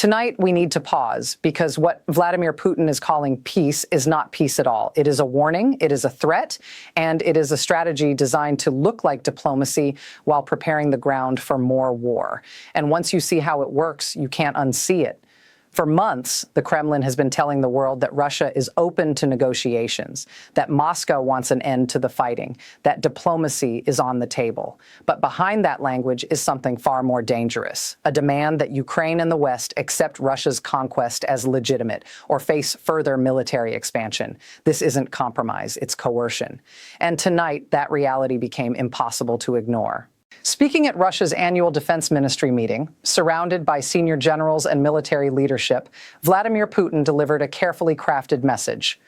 Tonight, we need to pause because what Vladimir Putin is calling peace is not peace at all. It is a warning, it is a threat, and it is a strategy designed to look like diplomacy while preparing the ground for more war. And once you see how it works, you can't unsee it. For months, the Kremlin has been telling the world that Russia is open to negotiations, that Moscow wants an end to the fighting, that diplomacy is on the table. But behind that language is something far more dangerous, a demand that Ukraine and the West accept Russia's conquest as legitimate or face further military expansion. This isn't compromise, it's coercion. And tonight, that reality became impossible to ignore. Speaking at Russia's annual defense ministry meeting, surrounded by senior generals and military leadership, Vladimir Putin delivered a carefully crafted message.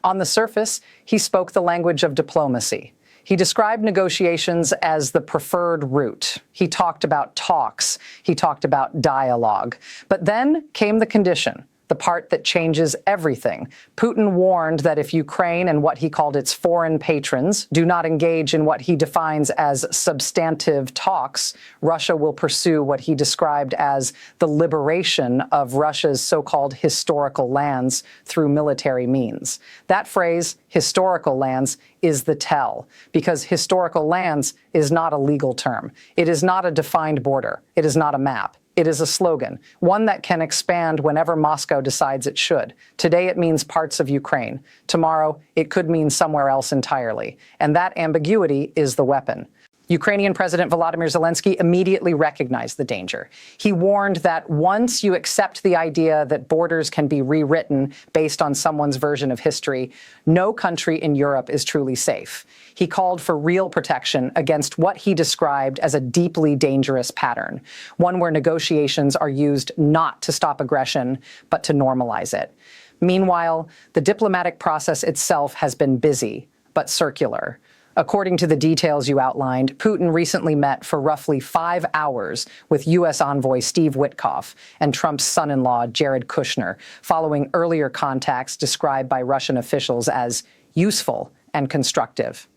On the surface, he spoke the language of diplomacy. He described negotiations as the preferred route. He talked about talks. He talked about dialogue. But then came the condition, the part that changes everything. Putin warned that if Ukraine and what he called its foreign patrons do not engage in what he defines as substantive talks, Russia will pursue what he described as the liberation of Russia's so-called historical lands through military means. That phrase, historical lands, is the tell, because historical lands is not a legal term. It is not a defined border. It is not a map. It is a slogan, one that can expand whenever Moscow decides it should. Today it means parts of Ukraine. Tomorrow it could mean somewhere else entirely. And that ambiguity is the weapon. Ukrainian President Volodymyr Zelensky immediately recognized the danger. He warned that once you accept the idea that borders can be rewritten based on someone's version of history, no country in Europe is truly safe. He called for real protection against what he described as a deeply dangerous pattern, one where negotiations are used not to stop aggression, but to normalize it. Meanwhile, the diplomatic process itself has been busy, but circular. According to the details you outlined, Putin recently met for roughly 5 hours with U.S. envoy Steve Witkoff and Trump's son-in-law Jared Kushner, following earlier contacts described by Russian officials as useful and constructive.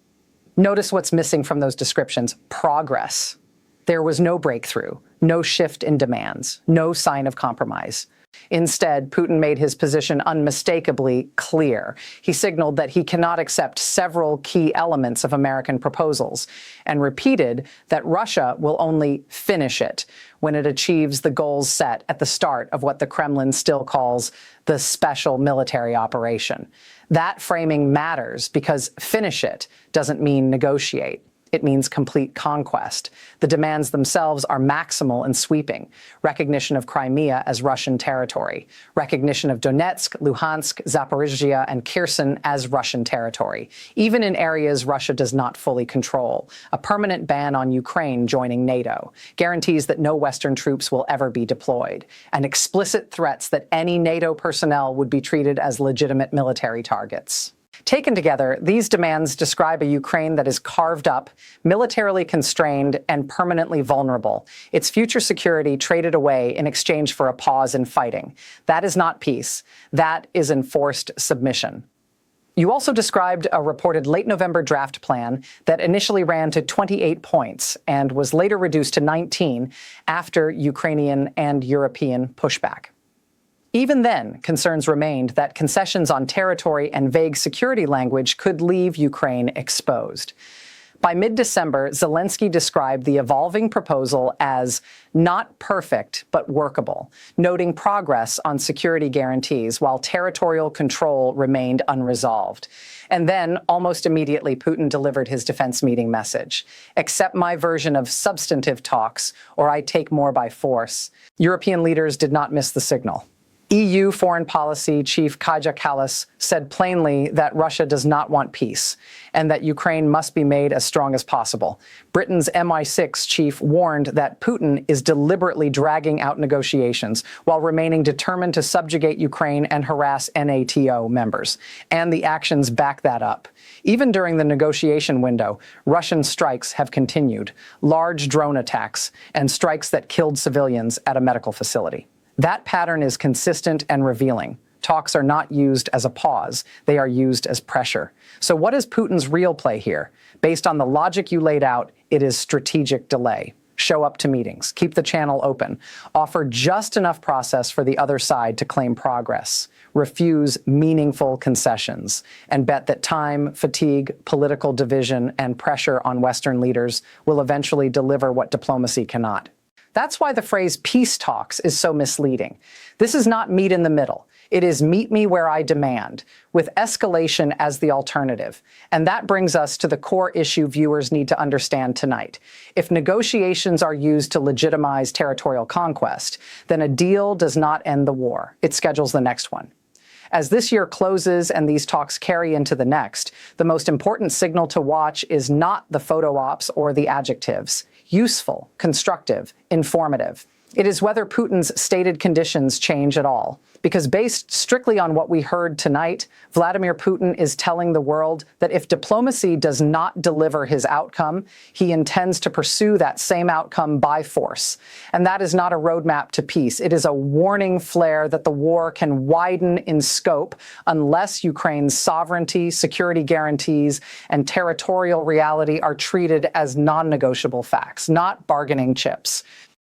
Notice what's missing from those descriptions: progress. There was no breakthrough, no shift in demands, no sign of compromise. Instead, Putin made his position unmistakably clear. He signaled that he cannot accept several key elements of American proposals and repeated that Russia will only finish it when it achieves the goals set at the start of what the Kremlin still calls the special military operation. That framing matters because finish it doesn't mean negotiate. It means complete conquest. The demands themselves are maximal and sweeping: recognition of Crimea as Russian territory, recognition of Donetsk, Luhansk, Zaporizhzhia, and Kherson as Russian territory, even in areas Russia does not fully control, a permanent ban on Ukraine joining NATO, guarantees that no Western troops will ever be deployed, and explicit threats that any NATO personnel would be treated as legitimate military targets. Taken together, these demands describe a Ukraine that is carved up, militarily constrained, and permanently vulnerable, its future security traded away in exchange for a pause in fighting. That is not peace. That is enforced submission. You also described a reported late November draft plan that initially ran to 28 points and was later reduced to 19 after Ukrainian and European pushback. Even then, concerns remained that concessions on territory and vague security language could leave Ukraine exposed. By mid-December, Zelensky described the evolving proposal as not perfect, but workable, noting progress on security guarantees while territorial control remained unresolved. And then, almost immediately, Putin delivered his defense meeting message: accept my version of substantive talks, or I take more by force. European leaders did not miss the signal. EU Foreign Policy Chief Kaja Kallas said plainly that Russia does not want peace and that Ukraine must be made as strong as possible. Britain's MI6 chief warned that Putin is deliberately dragging out negotiations while remaining determined to subjugate Ukraine and harass NATO members. And the actions back that up. Even during the negotiation window, Russian strikes have continued, large drone attacks and strikes that killed civilians at a medical facility. That pattern is consistent and revealing. Talks are not used as a pause. They are used as pressure. So what is Putin's real play here? Based on the logic you laid out, it is strategic delay. show up to meetings, keep the channel open, offer just enough process for the other side to claim progress, refuse meaningful concessions, and bet that time, fatigue, political division, and pressure on Western leaders will eventually deliver what diplomacy cannot. That's why the phrase peace talks is so misleading. This is not meet in the middle. It is meet me where I demand, with escalation as the alternative. And that brings us to the core issue viewers need to understand tonight. If negotiations are used to legitimize territorial conquest, then a deal does not end the war. It schedules the next one. As this year closes and these talks carry into the next, the most important signal to watch is not the photo ops or the adjectives. Useful, constructive, informative. It is whether Putin's stated conditions change at all. Because based strictly on what we heard tonight, Vladimir Putin is telling the world that if diplomacy does not deliver his outcome, he intends to pursue that same outcome by force. And that is not a roadmap to peace. It is a warning flare that the war can widen in scope unless Ukraine's sovereignty, security guarantees, and territorial reality are treated as non-negotiable facts, not bargaining chips.